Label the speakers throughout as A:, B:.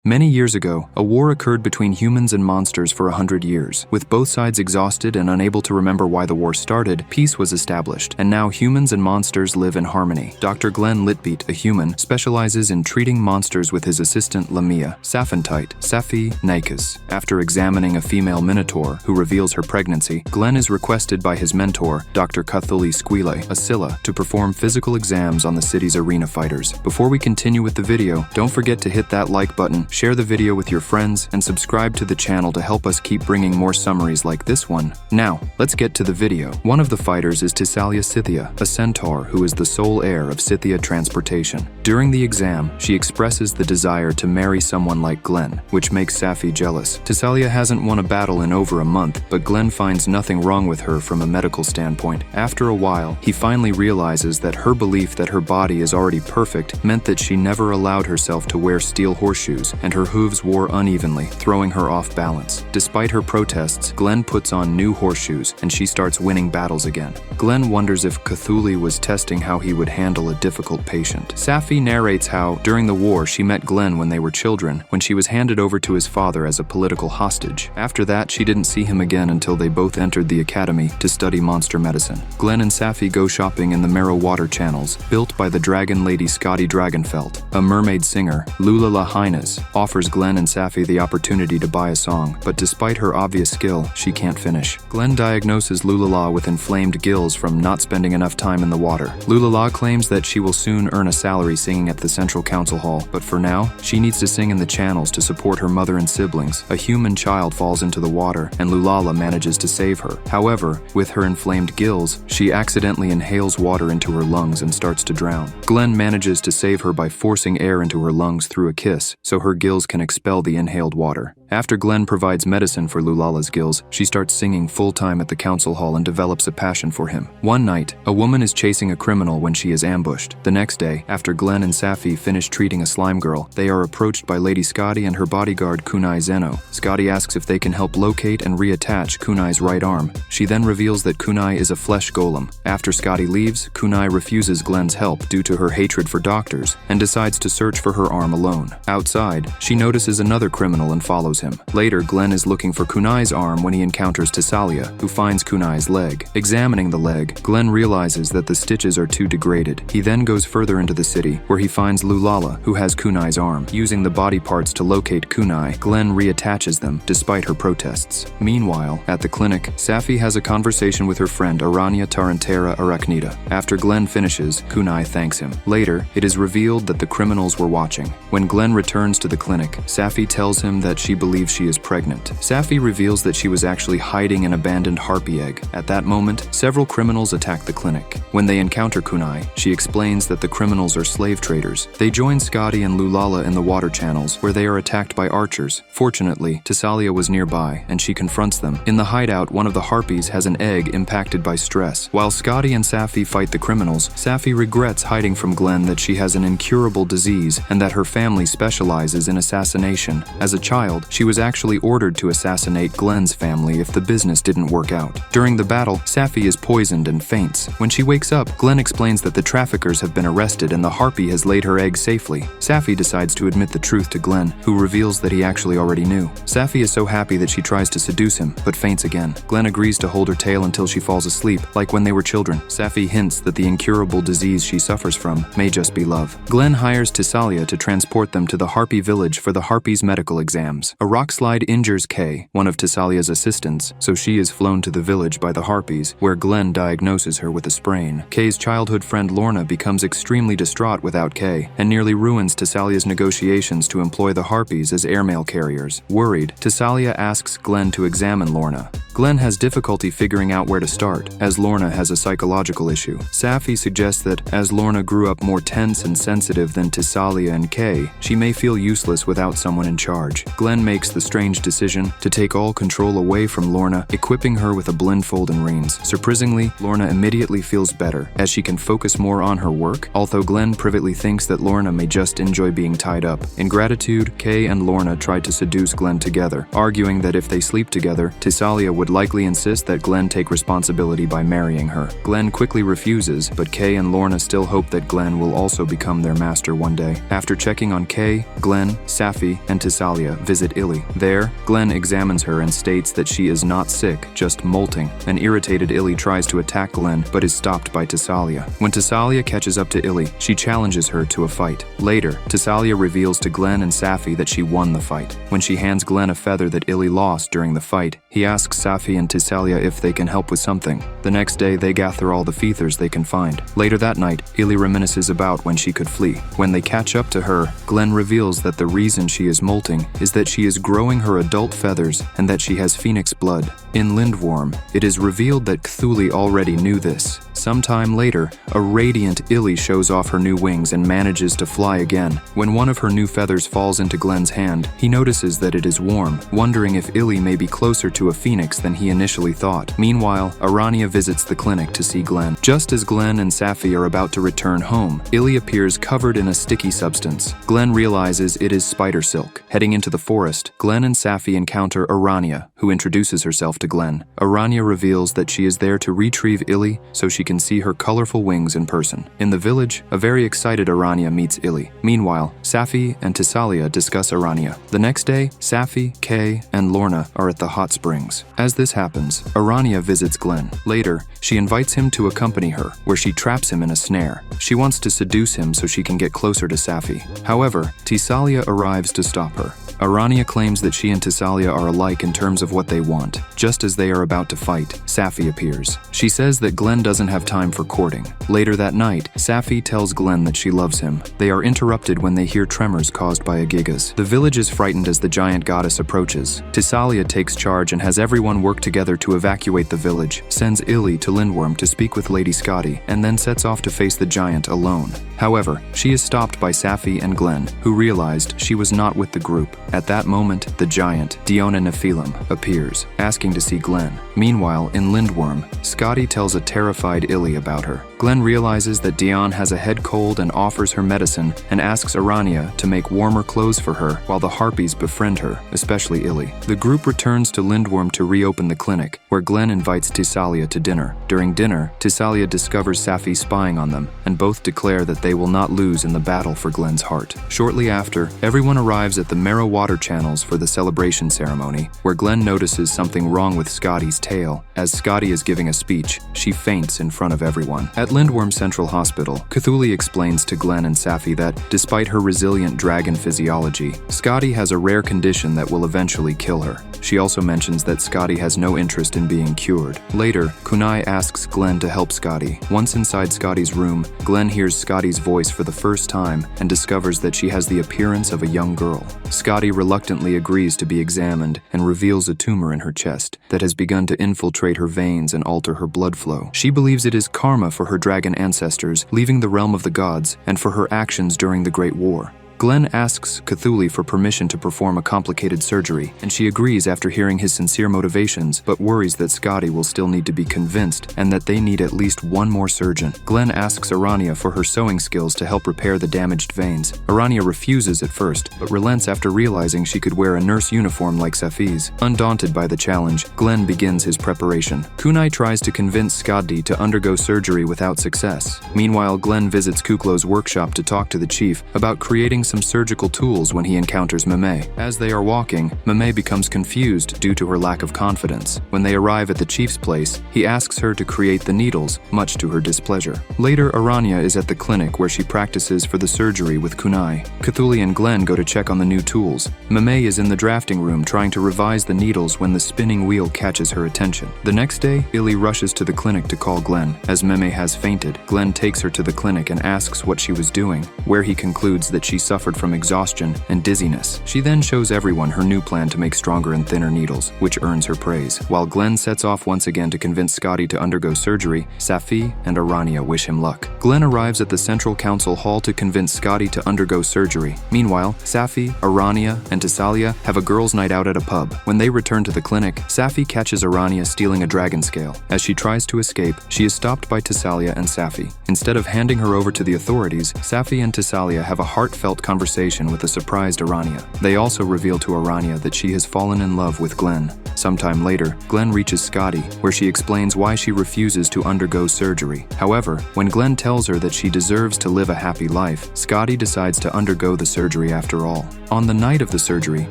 A: Many years ago, a war occurred between humans and monsters for 100 years. With both sides exhausted and unable to remember why the war started, peace was established, and now humans and monsters live in harmony. Dr. Glenn Litbeat, a human, specializes in treating monsters with his assistant Lamia, Saphantite, Safi Nikes. After examining a female minotaur who reveals her pregnancy, Glenn is requested by his mentor, Dr. Cthulhi Squile, Asilla, to perform physical exams on the city's arena fighters. Before we continue with the video, don't forget to hit that like button, share the video with your friends, and subscribe to the channel to help us keep bringing more summaries like this one. Now, let's get to the video. One of the fighters is Tissalia Scythia, a centaur who is the sole heir of Scythia Transportation. During the exam, she expresses the desire to marry someone like Glenn, which makes Safi jealous. Tissalia hasn't won a battle in over a month, but Glenn finds nothing wrong with her from a medical standpoint. After a while, he finally realizes that her belief that her body is already perfect meant that she never allowed herself to wear steel horseshoes, and her hooves wore unevenly, throwing her off balance. Despite her protests, Glenn puts on new horseshoes, and she starts winning battles again. Glenn wonders if Cthulhi was testing how he would handle a difficult patient. Safi narrates how, during the war, she met Glenn when they were children, when she was handed over to his father as a political hostage. After that, she didn't see him again until they both entered the academy to study monster medicine. Glenn and Safi go shopping in the Marrow water channels, built by the dragon lady Scotty Dragonfelt. A mermaid singer, Lulala Hines, offers Glenn and Safi the opportunity to buy a song, but despite her obvious skill, she can't finish. Glenn diagnoses Lulala with inflamed gills from not spending enough time in the water. Lulala claims that she will soon earn a salary singing at the Central Council Hall, but for now, she needs to sing in the channels to support her mother and siblings. A human child falls into the water, and Lulala manages to save her. However, with her inflamed gills, she accidentally inhales water into her lungs and starts to drown. Glenn manages to save her by forcing air into her lungs through a kiss, so her gills can expel the inhaled water. After Glenn provides medicine for Lulala's gills, she starts singing full-time at the council hall and develops a passion for him. One night, a woman is chasing a criminal when she is ambushed. The next day, after Glenn and Safi finish treating a slime girl, they are approached by Lady Scotty and her bodyguard Kunai Zeno. Scotty asks if they can help locate and reattach Kunai's right arm. She then reveals that Kunai is a flesh golem. After Scotty leaves, Kunai refuses Glenn's help due to her hatred for doctors and decides to search for her arm alone. Outside, she notices another criminal and follows him. Later, Glenn is looking for Kunai's arm when he encounters Tissalia, who finds Kunai's leg. Examining the leg, Glenn realizes that the stitches are too degraded. He then goes further into the city, where he finds Lulala, who has Kunai's arm. Using the body parts to locate Kunai, Glenn reattaches them, despite her protests. Meanwhile, at the clinic, Safi has a conversation with her friend Arania Tarantera Arachnida. After Glenn finishes, Kunai thanks him. Later, it is revealed that the criminals were watching. When Glenn returns to the clinic, Safi tells him that she believes she is pregnant. Safi reveals that she was actually hiding an abandoned harpy egg. At that moment, several criminals attack the clinic. When they encounter Kunai, she explains that the criminals are slave traders. They join Scotty and Lulala in the water channels, where they are attacked by archers. Fortunately, Tissalia was nearby, and she confronts them. In the hideout, one of the harpies has an egg impacted by stress. While Scotty and Safi fight the criminals, Safi regrets hiding from Glenn that she has an incurable disease and that her family specializes in assassination. As a child, she was actually ordered to assassinate Glenn's family if the business didn't work out. During the battle, Safi is poisoned and faints. When she wakes up, Glenn explains that the traffickers have been arrested and the harpy has laid her egg safely. Safi decides to admit the truth to Glenn, who reveals that he actually already knew. Safi is so happy that she tries to seduce him, but faints again. Glenn agrees to hold her tail until she falls asleep, like when they were children. Safi hints that the incurable disease she suffers from may just be love. Glenn hires Tissalia to transport them to the Harpy village for the Harpy's medical exams. A rock slide injures Kay, one of Tissalia's assistants, so she is flown to the village by the Harpies, where Glenn diagnoses her with a sprain. Kay's childhood friend Lorna becomes extremely distraught without Kay, and nearly ruins Tissalia's negotiations to employ the Harpies as airmail carriers. Worried, Tissalia asks Glenn to examine Lorna. Glenn has difficulty figuring out where to start, as Lorna has a psychological issue. Safi suggests that, as Lorna grew up more tense and sensitive than Tissalia and Kay, she may feel useless without someone in charge. Glenn makes the strange decision to take all control away from Lorna, equipping her with a blindfold and reins. Surprisingly, Lorna immediately feels better, as she can focus more on her work, although Glenn privately thinks that Lorna may just enjoy being tied up. In gratitude, Kay and Lorna try to seduce Glenn together, arguing that if they sleep together, Tissalia would would likely insist that Glenn take responsibility by marrying her. Glenn quickly refuses, but Kay and Lorna still hope that Glenn will also become their master one day. After checking on Kay, Glenn, Safi, and Tissalia visit Illy. There, Glenn examines her and states that she is not sick, just molting. An irritated Illy tries to attack Glenn, but is stopped by Tissalia. When Tissalia catches up to Illy, she challenges her to a fight. Later, Tissalia reveals to Glenn and Safi that she won the fight. When she hands Glenn a feather that Illy lost during the fight, he asks Safi and Tissalia if they can help with something. The next day, they gather all the feathers they can find. Later that night, Illy reminisces about when she could flee. When they catch up to her, Glenn reveals that the reason she is molting is that she is growing her adult feathers and that she has phoenix blood. In Lindworm, it is revealed that Cthulhu already knew this. Sometime later, a radiant Illy shows off her new wings and manages to fly again. When one of her new feathers falls into Glenn's hand, he notices that it is warm, wondering if Illy may be closer to a phoenix than he initially thought. Meanwhile, Arania visits the clinic to see Glenn. Just as Glenn and Safi are about to return home, Illy appears covered in a sticky substance. Glenn realizes it is spider silk. Heading into the forest, Glenn and Safi encounter Arania, who introduces herself to Glenn. Arania reveals that she is there to retrieve Illy so she can see her colorful wings in person. In the village, a very excited Arania meets Illy. Meanwhile, Safi and Tissalia discuss Arania. The next day, Safi, Kay, and Lorna are at the hot springs. As this happens, Arania visits Glenn. Later, she invites him to accompany her, where she traps him in a snare. She wants to seduce him so she can get closer to Safi. However, Tissalia arrives to stop her. Arania claims that she and Tissalia are alike in terms of what they want. Just as they are about to fight, Safi appears. She says that Glenn doesn't have time for courting. Later that night, Safi tells Glenn that she loves him. They are interrupted when they hear tremors caused by a gigas. The village is frightened as the giant goddess approaches. Tissalia takes charge and has everyone work together to evacuate the village, sends Illy to Lindworm to speak with Lady Scotty, and then sets off to face the giant alone. However, she is stopped by Safi and Glenn, who realized she was not with the group. At that moment, the giant, Diona Nephilim, appears, asking to see Glenn. Meanwhile, in Lindworm, Scotty tells a terrified Illy about her. Glenn realizes that Dion has a head cold and offers her medicine and asks Arania to make warmer clothes for her while the harpies befriend her, especially Illy. The group returns to Lindworm to reopen the clinic, where Glenn invites Tissalia to dinner. During dinner, Tissalia discovers Safi spying on them, and both declare that they will not lose in the battle for Glenn's heart. Shortly after, everyone arrives at the Marrow water channels for the celebration ceremony, where Glenn notices something wrong with Scotty's tail. As Scotty is giving a speech, she faints in front of everyone. At Lindworm Central Hospital, Cthulhu explains to Glenn and Safi that, despite her resilient dragon physiology, Scotty has a rare condition that will eventually kill her. She also mentions that Scotty has no interest in being cured. Later, Kunai asks Glenn to help Scotty. Once inside Scotty's room, Glenn hears Scotty's voice for the first time and discovers that she has the appearance of a young girl. Scotty reluctantly agrees to be examined and reveals a tumor in her chest that has begun to infiltrate her veins and alter her blood flow. She believes it is karma for her dragon ancestors leaving the realm of the gods and for her actions during the Great War. Glenn asks Cthulhu for permission to perform a complicated surgery, and she agrees after hearing his sincere motivations, but worries that Scotty will still need to be convinced and that they need at least one more surgeon. Glenn asks Arania for her sewing skills to help repair the damaged veins. Arania refuses at first, but relents after realizing she could wear a nurse uniform like Safi's. Undaunted by the challenge, Glenn begins his preparation. Kunai tries to convince Scotty to undergo surgery without success. Meanwhile, Glenn visits Kuklo's workshop to talk to the chief about creating some surgical tools when he encounters Mame. As they are walking, Mame becomes confused due to her lack of confidence. When they arrive at the chief's place, he asks her to create the needles, much to her displeasure. Later, Arania is at the clinic where she practices for the surgery with Kunai. Cthulhu and Glenn go to check on the new tools. Mame is in the drafting room trying to revise the needles when the spinning wheel catches her attention. The next day, Illy rushes to the clinic to call Glenn. As Mame has fainted, Glenn takes her to the clinic and asks what she was doing, where he concludes that she suffered from exhaustion and dizziness. She then shows everyone her new plan to make stronger and thinner needles, which earns her praise. While Glenn sets off once again to convince Scotty to undergo surgery, Safi and Arania wish him luck. Glenn arrives at the Central Council Hall to convince Scotty to undergo surgery. Meanwhile, Safi, Arania, and Tissalia have a girls' night out at a pub. When they return to the clinic, Safi catches Arania stealing a dragon scale. As she tries to escape, she is stopped by Tissalia and Safi. Instead of handing her over to the authorities, Safi and Tissalia have a heartfelt conversation with a surprised Arania. They also reveal to Arania that she has fallen in love with Glenn. Sometime later, Glenn reaches Scotty, where she explains why she refuses to undergo surgery. However, when Glenn tells her that she deserves to live a happy life, Scotty decides to undergo the surgery after all. On the night of the surgery,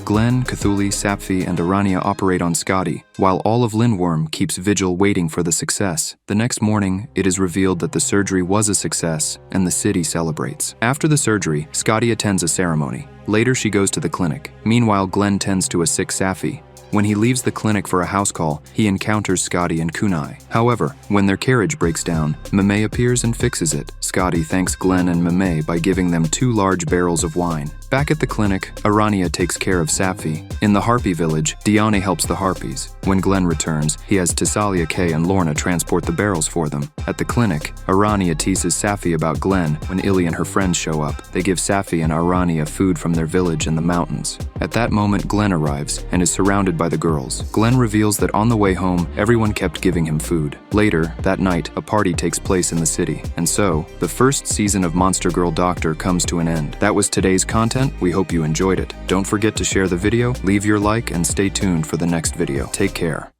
A: Glenn, Cthulhu, Sapfi, and Arania operate on Scotty, while all of Lindworm keeps vigil waiting for the success. The next morning, it is revealed that the surgery was a success, and the city celebrates. After the surgery, Scotty attends a ceremony. Later, she goes to the clinic. Meanwhile, Glenn tends to a sick Sapfi. When he leaves the clinic for a house call, he encounters Scotty and Kunai. However, when their carriage breaks down, Mame appears and fixes it. Scotty thanks Glenn and Mame by giving them 2 large barrels of wine. Back at the clinic, Arania takes care of Sapfi. In the Harpy village, Diane helps the Harpies. When Glenn returns, he has Tissalia K and Lorna transport the barrels for them. At the clinic, Arania teases Sapfi about Glenn. When Illy and her friends show up, they give Sapfi and Arania food from their village in the mountains. At that moment, Glenn arrives and is surrounded by the girls. Glenn reveals that on the way home, everyone kept giving him food. Later, that night, a party takes place in the city. And so, the first season of Monster Girl Doctor comes to an end. That was today's content. We hope you enjoyed it. Don't forget to share the video, leave your like, and stay tuned for the next video. Take care.